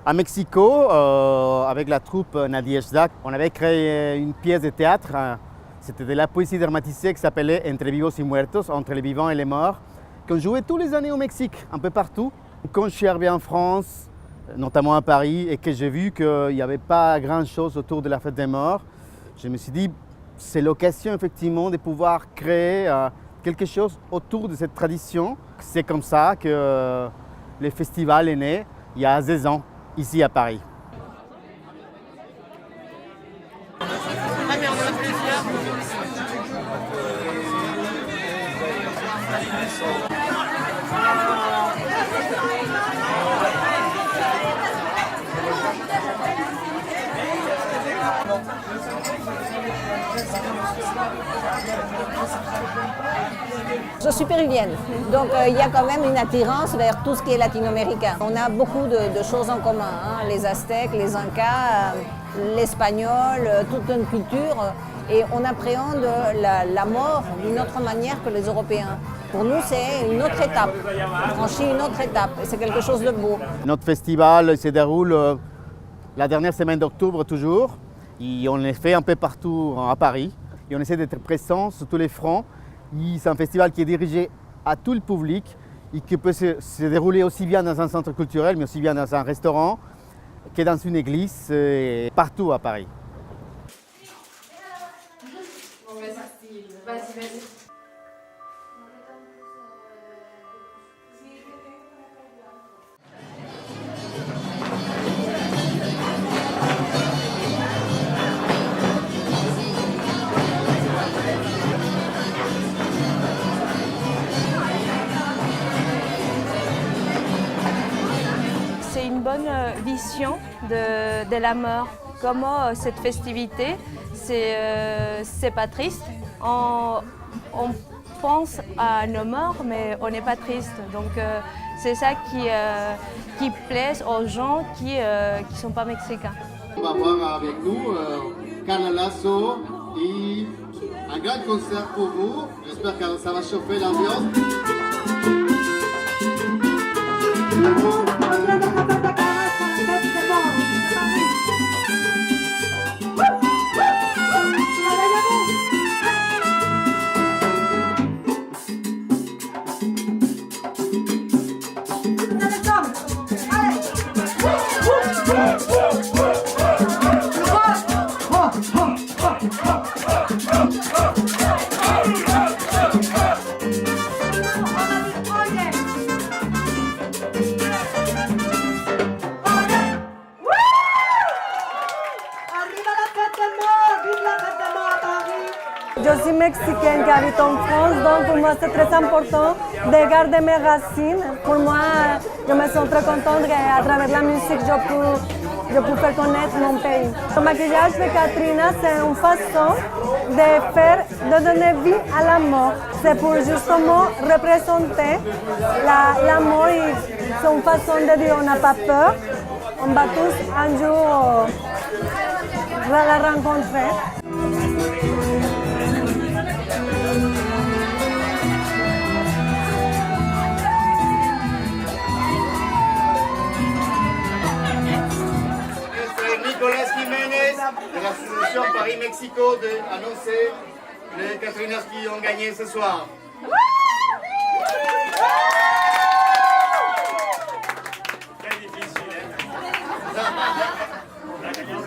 À Mexico, avec la troupe Nadezhda, on avait créé une pièce de théâtre. C'était de la poésie dramatisée qui s'appelait Entre vivos y muertos, entre les vivants et les morts, qu'on jouait tous les années au Mexique, un peu partout. Quand je suis arrivé en France, notamment à Paris, et que j'ai vu qu'il n'y avait pas grand-chose autour de la fête des morts, je me suis dit, c'est l'occasion effectivement de pouvoir créer quelque chose autour de cette tradition. C'est comme ça que le festival est né il y a 16 ans, ici à Paris. Je suis péruvienne, donc il y a quand même une attirance vers tout ce qui est latino-américain. On a beaucoup de choses en commun, hein, les Aztèques, les Incas, l'espagnol, toute une culture, et on appréhende la mort d'une autre manière que les Européens. Pour nous, c'est une autre étape, on franchit une autre étape, et c'est quelque chose de beau. Notre festival se déroule la dernière semaine d'octobre toujours, et on le fait un peu partout à Paris, et on essaie d'être présent sur tous les fronts. C'est un festival qui est dirigé à tout le public et qui peut se dérouler aussi bien dans un centre culturel, mais aussi bien dans un restaurant, que dans une église, partout à Paris. C'est une bonne vision de la mort. Comment cette festivité, c'est pas triste. On pense à nos morts, mais on n'est pas triste. Donc c'est ça qui plaît aux gens qui ne sont pas mexicains. On va voir avec nous Carla Lasso et un grand concert pour vous. J'espère que ça va chauffer l'ambiance. Je suis mexicaine qui habite en France, donc pour moi c'est très important de garder mes racines. Pour moi, je me sens très contente qu'à travers la musique, je peux faire connaître mon pays. Le maquillage de Catrina, c'est une façon de donner vie à la mort. C'est pour justement représenter la mort. C'est une façon de dire on n'a pas peur. On va tous un jour la rencontrer. Nicolas Jiménez de l'association Paris-Mexico d'annoncer les Catrinas qui ont gagné ce soir. Très difficile, hein? La gagnante,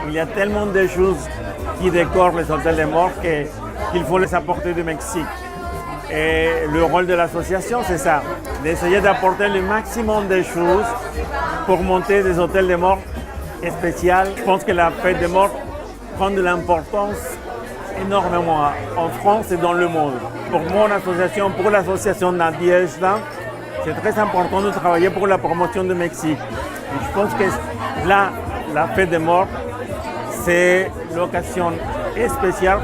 Il y a tellement de choses qui décorent les hôtels de mort qu'il faut les apporter du Mexique. Et le rôle de l'association, c'est ça, d'essayer d'apporter le maximum de choses pour monter des hôtels de mort spéciaux. Je pense que la fête des morts prend de l'importance énormément en France et dans le monde. Pour mon association, pour l'association Nadezhda, c'est très important de travailler pour la promotion du Mexique. Je pense que là, la fête des morts, c'est l'occasion spéciale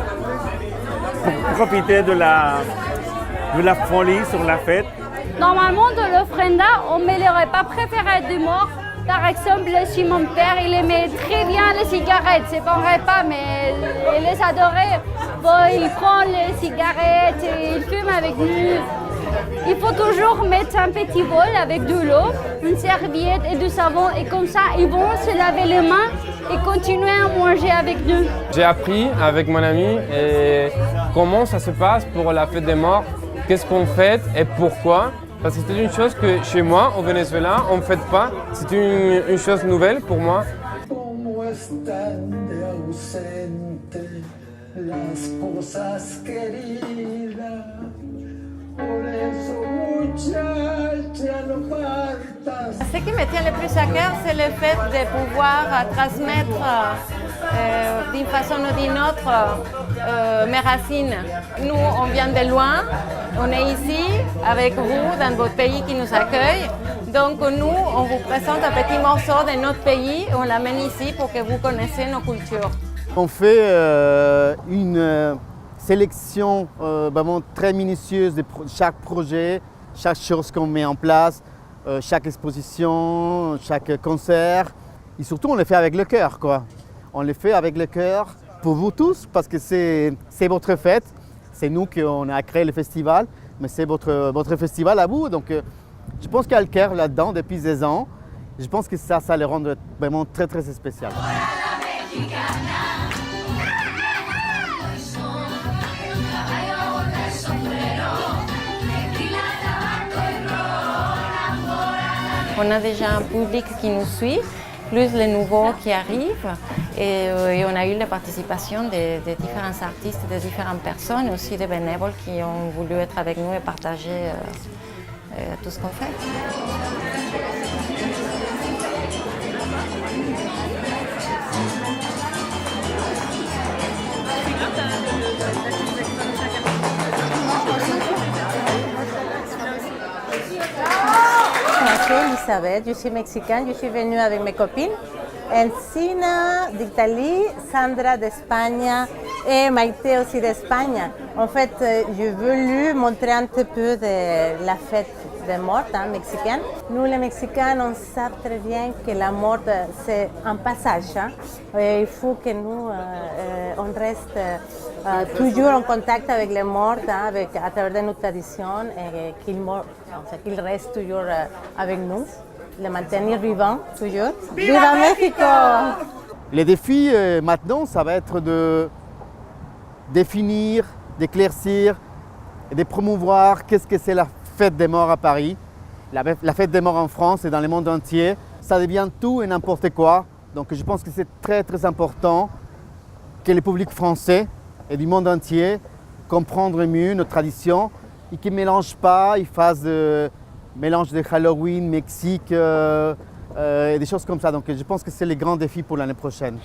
pour profiter de la folie sur la fête. Normalement, dans l'ofrenda, on ne met les repas préférés du mort. Par exemple, si mon père, il aimait très bien les cigarettes, c'est pas un repas, mais il les adorait. Bon, il prend les cigarettes et il fume avec nous. Il faut toujours mettre un petit bol avec de l'eau, une serviette et du savon, et comme ça, ils vont se laver les mains et continuer à manger avec nous. J'ai appris avec mon ami comment ça se passe pour la fête des morts, qu'est-ce qu'on fait et pourquoi. Parce que c'est une chose que chez moi, au Venezuela, on ne fête pas. C'est une chose nouvelle pour moi. Ce qui me tient le plus à cœur, c'est le fait de pouvoir transmettre d'une façon ou d'une autre mes racines. Nous, on vient de loin, on est ici avec vous dans votre pays qui nous accueille. Donc nous, on vous présente un petit morceau de notre pays, on l'amène ici pour que vous connaissiez nos cultures. On fait une sélection vraiment très minutieuse de chaque projet, chaque chose qu'on met en place, chaque exposition, chaque concert. Et surtout, on le fait avec le cœur, quoi. On le fait avec le cœur pour vous tous, parce que c'est votre fête. C'est nous qui on a créé le festival, mais c'est votre festival à vous. Donc, je pense qu'il y a le cœur là-dedans depuis 10 ans. Je pense que ça le rend vraiment très, très spécial. On a déjà un public qui nous suit, plus les nouveaux qui arrivent. Et on a eu la participation de différents artistes, de différentes personnes, et aussi des bénévoles qui ont voulu être avec nous et partager tout ce qu'on fait. Je m'appelle Elisabeth, je suis mexicaine, je suis venue avec mes copines. Encina d'Italie, Sandra d'Espagne et Maïté aussi d'Espagne. En fait, j'ai voulu montrer un petit peu de la fête des morts mexicaine. Nous, les Mexicains, on sait très bien que la mort, c'est un passage. Il faut que nous, on reste toujours en contact avec les morts, à travers de nos traditions, et qu'ils restent toujours avec nous. Le maintenir vivant, toujours. Viva México! Les défis maintenant, ça va être de définir, d'éclaircir et de promouvoir qu'est-ce que c'est la fête des morts à Paris, la fête des morts en France et dans le monde entier. Ça devient tout et n'importe quoi. Donc je pense que c'est très très important que le public français et du monde entier comprennent mieux nos traditions et qu'ils ne mélangent pas, ils fassent mélange de Halloween, Mexique, et des choses comme ça. Donc je pense que c'est les grands défis pour l'année prochaine.